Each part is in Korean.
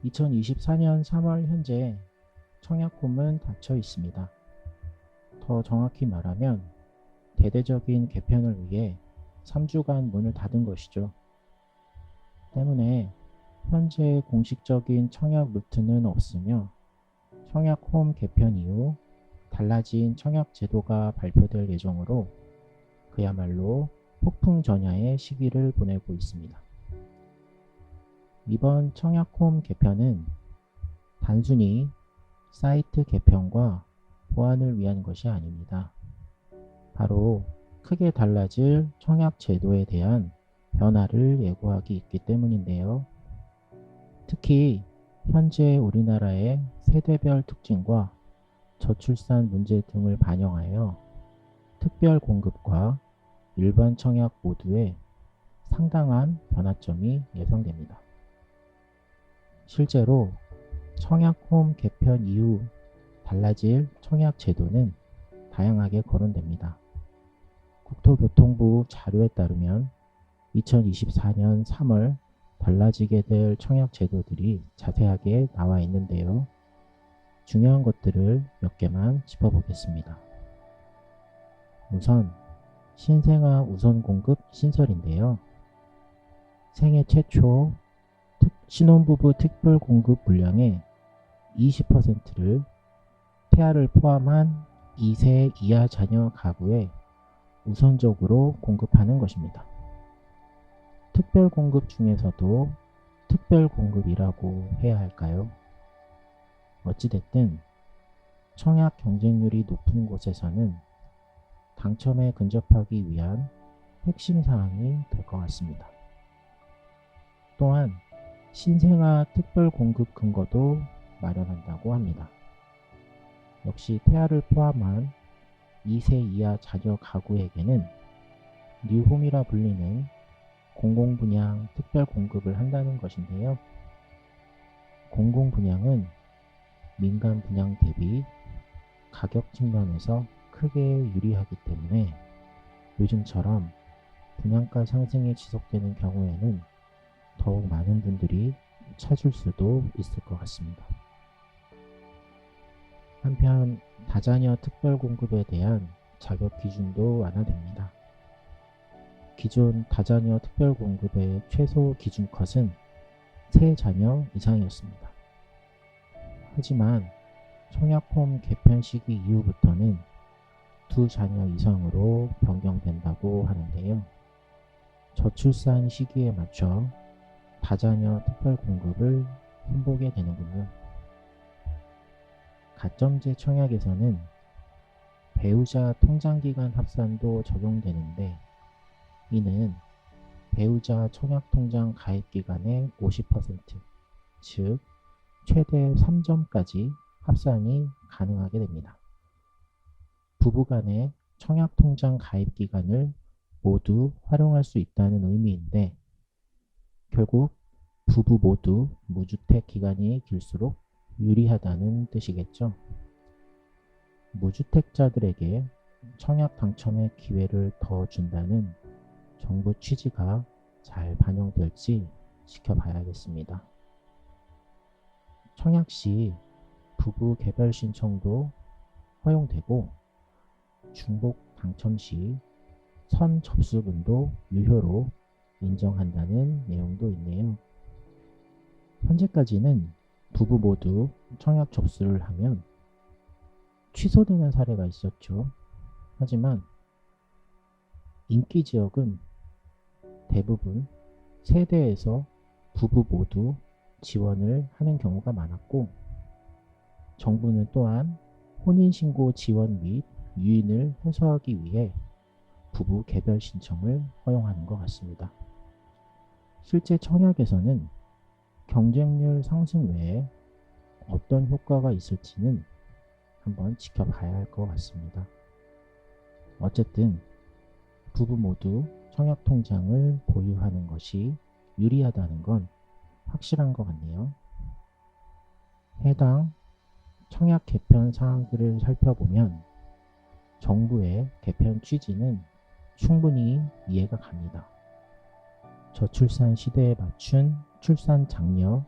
2024년 3월 현재 청약홈은 닫혀 있습니다. 더 정확히 말하면 대대적인 개편을 위해 3주간 문을 닫은 것이죠. 때문에 현재 공식적인 청약 루트는 없으며 청약홈 개편 이후 달라진 청약 제도가 발표될 예정으로 그야말로 폭풍전야의 시기를 보내고 있습니다. 이번 청약홈 개편은 단순히 사이트 개편과 보안을 위한 것이 아닙니다. 바로 크게 달라질 청약 제도에 대한 변화를 예고하기 있기 때문인데요. 특히 현재 우리나라의 세대별 특징과 저출산 문제 등을 반영하여 특별 공급과 일반 청약 모두에 상당한 변화점이 예상됩니다. 실제로 청약홈 개편 이후 달라질 청약 제도는 다양하게 거론됩니다. 국토교통부 자료에 따르면 2024년 3월 달라지게 될 청약 제도들이 자세하게 나와 있는데요. 중요한 것들을 몇 개만 짚어보겠습니다. 우선 신생아 우선 공급 신설인데요. 생애 최초 신혼부부 특별 공급 물량의 20%를 태아를 포함한 2세 이하 자녀 가구에 우선적으로 공급하는 것입니다. 특별 공급 중에서도 특별 공급이라고 해야 할까요? 어찌됐든 청약 경쟁률이 높은 곳에서는 당첨에 근접하기 위한 핵심 사항이 될 것 같습니다. 또한 신생아 특별 공급 근거도 마련한다고 합니다. 역시 태아를 포함한 2세 이하 자녀 가구에게는 뉴홈이라 불리는 공공분양 특별 공급을 한다는 것인데요. 공공분양은 민간 분양 대비 가격 측면에서 크게 유리하기 때문에 요즘처럼 분양가 상승이 지속되는 경우에는 더욱 많은 분들이 찾을 수도 있을 것 같습니다. 한편 다자녀 특별 공급에 대한 자격 기준도 완화됩니다. 기존 다자녀 특별 공급의 최소 기준 컷은 3자녀 이상이었습니다. 하지만 청약홈 개편 시기 이후부터는 2자녀 이상으로 변경된다고 하는데요. 저출산 시기에 맞춰 다자녀 특별 공급을 손보게 되는군요. 가점제 청약에서는 배우자 통장기간 합산도 적용되는데 이는 배우자 청약통장 가입기간의 50%, 즉 최대 3점까지 합산이 가능하게 됩니다. 부부간의 청약통장 가입기간을 모두 활용할 수 있다는 의미인데 결국 부부 모두 무주택 기간이 길수록 유리하다는 뜻이겠죠. 무주택자들에게 청약 당첨의 기회를 더 준다는 정부 취지가 잘 반영될지 지켜봐야겠습니다. 청약 시 부부 개별 신청도 허용되고 중복 당첨 시 선 접수금도 유효로 인정한다는 내용도 있네요. 현재까지는 부부 모두 청약 접수를 하면 취소되는 사례가 있었죠. 하지만 인기 지역은 대부분 세대에서 부부 모두 지원을 하는 경우가 많았고 정부는 또한 혼인신고 지원 및 유인을 해소하기 위해 부부 개별 신청을 허용하는 것 같습니다. 실제 청약에서는 경쟁률 상승 외에 어떤 효과가 있을지는 한번 지켜봐야 할 것 같습니다. 어쨌든 부부 모두 청약통장을 보유하는 것이 유리하다는 건 확실한 것 같네요. 해당 청약 개편 사항들을 살펴보면 정부의 개편 취지는 충분히 이해가 갑니다. 저출산 시대에 맞춘 출산 장려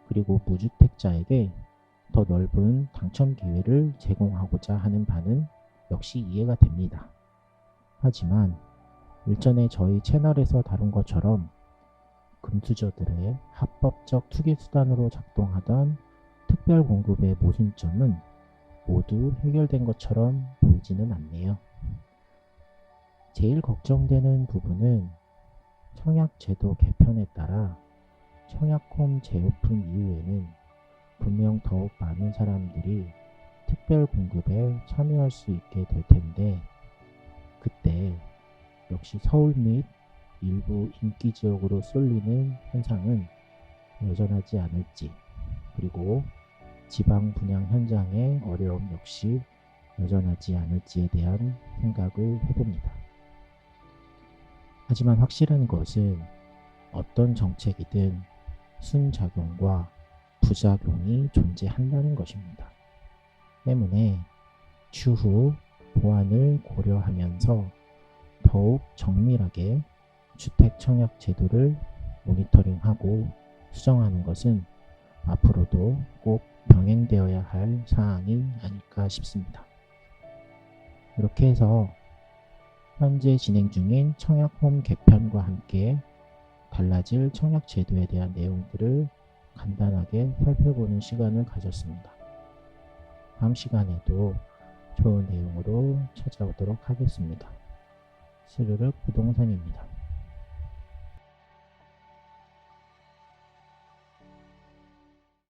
그리고 무주택자에게 더 넓은 당첨 기회를 제공하고자 하는 바는 역시 이해가 됩니다. 하지만 일전에 저희 채널에서 다룬 것처럼 금수저들의 합법적 투기 수단으로 작동하던 특별 공급의 모순점은 모두 해결된 것처럼 보이지는 않네요. 제일 걱정되는 부분은 청약제도 개편에 따라 청약홈 재오픈 이후에는 분명 더욱 많은 사람들이 특별 공급에 참여할 수 있게 될 텐데, 그때 역시 서울 및 일부 인기 지역으로 쏠리는 현상은 여전하지 않을지, 그리고 지방 분양 현장의 어려움 역시 여전하지 않을지에 대한 생각을 해봅니다. 하지만 확실한 것은 어떤 정책이든 순작용과 부작용이 존재한다는 것입니다. 때문에 추후 보완을 고려하면서 더욱 정밀하게 주택 청약 제도를 모니터링하고 수정하는 것은 앞으로도 꼭 병행되어야 할 사항이 아닐까 싶습니다. 이렇게 해서 현재 진행 중인 청약홈 개편과 함께 달라질 청약 제도에 대한 내용들을 간단하게 살펴보는 시간을 가졌습니다. 다음 시간에도 좋은 내용으로 찾아오도록 하겠습니다. 스르륵 부동산입니다.